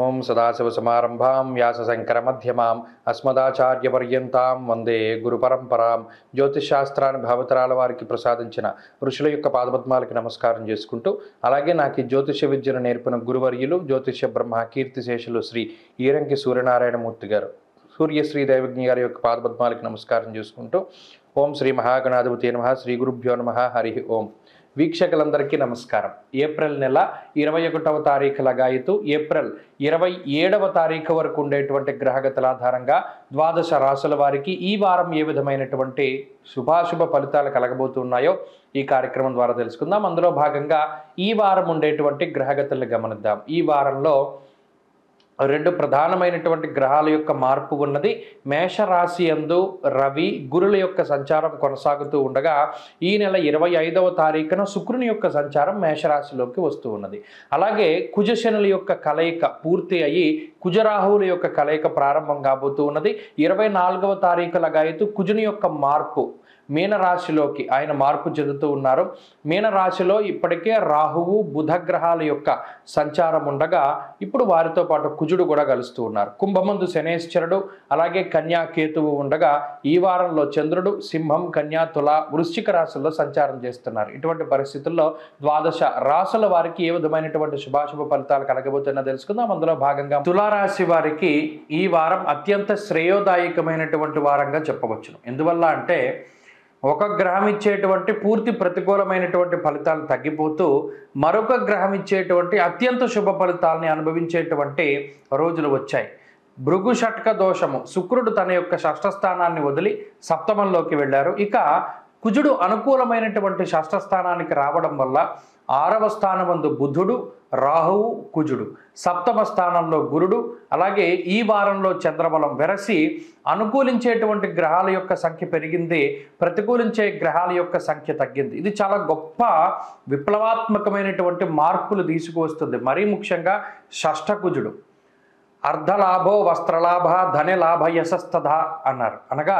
ఓం సదాశివసమారంభాం వ్యాసశంకరమధ్యమాం అస్మదాచార్యపర్యంతాం వందే గురుపరంపరాం. జ్యోతిషశాస్త్రాన్ని భావతరాల వారికి ప్రసాదించిన ఋషుల యొక్క పాదపద్మాలకి నమస్కారం చేసుకుంటూ, అలాగే నాకు ఈ జ్యోతిష విద్యను నేర్పిన గురువర్యులు జ్యోతిష బ్రహ్మ కీర్తిశేషులు శ్రీ ఈరంకి సూర్యనారాయణమూర్తి గారు, సూర్యశ్రీ దైవజ్ఞ గారి యొక్క పాదపద్మాలకి నమస్కారం చేసుకుంటూ, ఓం శ్రీ మహాగణాధిపతి నమః, శ్రీ గురుభ్యో నమః, హరి ఓం. వీక్షకులందరికీ నమస్కారం. ఏప్రిల్ నెల 21వ తారీఖు లగాయతు ఏప్రిల్ 27వ తారీఖు వరకు ఉండేటువంటి గ్రహగతుల ఆధారంగా ద్వాదశ రాశుల వారికి ఈ వారం ఏ విధమైనటువంటి శుభాశుభ ఫలితాలు కలగబోతున్నాయో ఈ కార్యక్రమం ద్వారా తెలుసుకుందాం. అందులో భాగంగా ఈ వారం ఉండేటువంటి గ్రహగతులను గమనిద్దాం. ఈ వారంలో రెండు ప్రధానమైనటువంటి గ్రహాల యొక్క మార్పు ఉన్నది. మేషరాశి యందు రవి గురుల యొక్క సంచారం కొనసాగుతూ ఉండగా, ఈ నెల 25వ తారీఖున శుక్రుని యొక్క సంచారం మేషరాశిలోకి వస్తూ ఉన్నది. అలాగే కుజశనుల యొక్క కలయిక పూర్తి అయ్యి కుజరాహువుల యొక్క కలయిక ప్రారంభం కాబోతూ ఉన్నది. 24వ తారీఖు లగాయతు కుజుని యొక్క మార్పు మీనరాశిలోకి ఆయన మార్పు చెందుతూ ఉన్నారు. మీనరాశిలో ఇప్పటికే రాహువు బుధ గ్రహాల యొక్క సంచారం ఉండగా ఇప్పుడు వారితో పాటు కుజుడు కూడా కలుస్తూ ఉన్నారు. కుంభమందు శనేశ్వరుడు అలాగే కన్యా కేతువు ఉండగా ఈ వారంలో చంద్రుడు సింహం కన్యా తుల వృశ్చిక రాశుల్లో సంచారం చేస్తున్నారు. ఇటువంటి పరిస్థితుల్లో ద్వాదశ రాశుల వారికి ఏ విధమైనటువంటి శుభాశుభ ఫలితాలు కలగబోతున్నా తెలుసుకుందాం. అందులో భాగంగా తులారాశి వారికి ఈ వారం అత్యంత శ్రేయోదాయకమైనటువంటి వారంగా చెప్పవచ్చును. ఎందువల్ల అంటే ఒక గ్రహం ఇచ్చేటువంటి పూర్తి ప్రతికూలమైనటువంటి ఫలితాలు తగ్గిపోతూ మరొక గ్రహం ఇచ్చేటువంటి అత్యంత శుభ ఫలితాలని అనుభవించేటువంటి రోజులు వచ్చాయి. భృగు షట్క దోషము శుక్రుడు తన యొక్క షష్ఠ స్థానాన్ని వదిలి సప్తమంలోకి వెళ్ళారు. ఇక కుజుడు అనుకూలమైనటువంటి షష్ఠ స్థానానికి రావడం వల్ల 6వ స్థానమందు బుధుడు రాహువు కుజుడు, సప్తమ స్థానంలో గురుడు, అలాగే ఈ వారంలో చంద్రబలం వెరసి అనుకూలించేటువంటి గ్రహాల యొక్క సంఖ్య పెరిగింది, ప్రతికూలించే గ్రహాల యొక్క సంఖ్య తగ్గింది. ఇది చాలా గొప్ప విప్లవాత్మకమైనటువంటి మార్పులు తీసుకువస్తుంది. మరీ ముఖ్యంగా షష్ఠ కుజుడు అర్ధలాభో వస్త్రలాభ ధనలాభ యశస్తథ అన్నారు. అనగా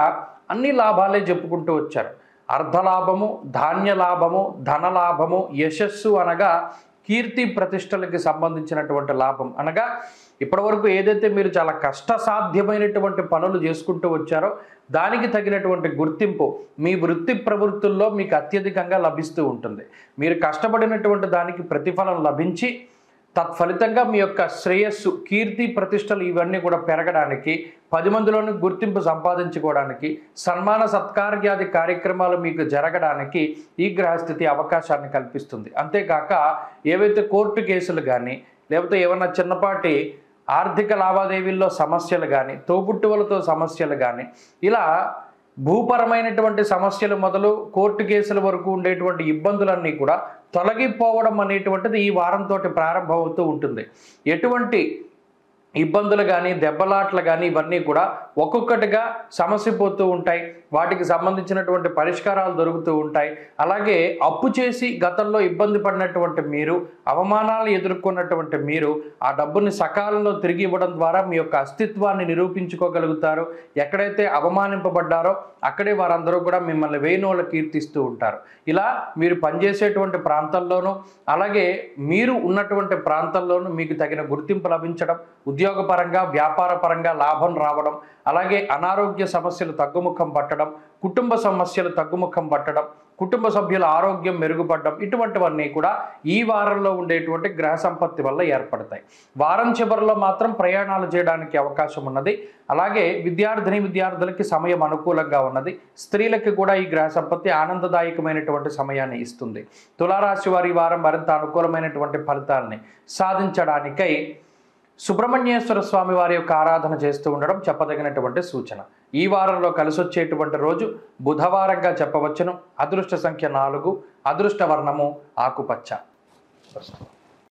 అన్ని లాభాలే చెప్పుకుంటూ వచ్చారు. అర్ధలాభము, ధాన్యలాభము, ధనలాభము, యశస్సు అనగా కీర్తి ప్రతిష్టలకి సంబంధించినటువంటి లాభం. అనగా ఇప్పటివరకు ఏదైతే మీరు చాలా కష్టసాధ్యమైనటువంటి పనులు చేసుకుంటూ వచ్చారో దానికి తగినటువంటి గుర్తింపు మీ వృత్తి ప్రవృత్తుల్లో మీకు అత్యధికంగా లభిస్తూ ఉంటుంది. మీరు కష్టపడినటువంటి దానికి ప్రతిఫలం లభించి తత్ఫలితంగా మీ యొక్క శ్రేయస్సు కీర్తి ప్రతిష్టలు ఇవన్నీ కూడా పెరగడానికి, 10 మందిలోని గుర్తింపు సంపాదించుకోవడానికి, సన్మాన సత్కార్యాది కార్యక్రమాలు మీకు జరగడానికి ఈ గ్రహస్థితి అవకాశాన్ని కల్పిస్తుంది. అంతేకాక ఏవైతే కోర్టు కేసులు కానీ లేకపోతే ఏమన్నా చిన్నపాటి ఆర్థిక లావాదేవీల్లో సమస్యలు కానీ, తోబుట్టువులతో సమస్యలు కానీ, ఇలా భూపరమైనటువంటి సమస్యలు మొదలు కోర్టు కేసుల వరకు ఉండేటువంటి ఇబ్బందులన్నీ కూడా తొలగిపోవడం అనేటువంటిది ఈ వారంతో ప్రారంభమవుతూ ఉంటుంది. ఎటువంటి ఇబ్బందులు కానీ దెబ్బలాట్లు కానీ ఇవన్నీ కూడా ఒక్కొక్కటిగా సమసిపోతూ ఉంటాయి. వాటికి సంబంధించినటువంటి పరిష్కారాలు దొరుకుతూ ఉంటాయి. అలాగే అప్పు చేసి గతంలో ఇబ్బంది పడినటువంటి మీరు, అవమానాలు ఎదుర్కొన్నటువంటి మీరు ఆ డబ్బుని సకాలంలో తిరిగి ఇవ్వడం ద్వారా మీ యొక్క అస్తిత్వాన్ని నిరూపించుకోగలుగుతారు. ఎక్కడైతే అవమానింపబడ్డారో అక్కడే వారందరూ కూడా మిమ్మల్ని వేణువులు కీర్తిస్తూ ఉంటారు. ఇలా మీరు పనిచేసేటువంటి ప్రాంతంలోనూ అలాగే మీరు ఉన్నటువంటి ప్రాంతంలోనూ మీకు తగిన గుర్తింపు లభించడం, ఉద్యోగపరంగా వ్యాపారపరంగా లాభం రావడం, అలాగే అనారోగ్య సమస్యలు తగ్గుముఖం పట్టడం, కుటుంబ సమస్యలు తగ్గుముఖం పట్టడం, కుటుంబ సభ్యుల ఆరోగ్యం మెరుగుపడడం, ఇటువంటివన్నీ కూడా ఈ వారంలో ఉండేటువంటి గ్రహ సంపత్తి వల్ల ఏర్పడతాయి. వారం చివరిలో మాత్రం ప్రయాణాలు చేయడానికి అవకాశం ఉన్నది. అలాగే విద్యార్థులకి సమయం అనుకూలంగా ఉన్నది. స్త్రీలకి కూడా ఈ గ్రహ సంపత్తి ఆనందదాయకమైనటువంటి సమయాన్ని ఇస్తుంది. తులారాశి వారి ఈ వారం మరింత అనుకూలమైనటువంటి ఫలితాలని సాధించడానికై సుబ్రహ్మణ్యేశ్వర స్వామి వారి యొక్క ఆరాధన చేస్తూ ఉండడం చెప్పదగినటువంటి సూచన. ఈ వారంలో కలిసొచ్చేటువంటి రోజు బుధవారంగా చెప్పవచ్చును. అదృష్ట సంఖ్య 4, అదృష్ట వర్ణము ఆకుపచ్చ.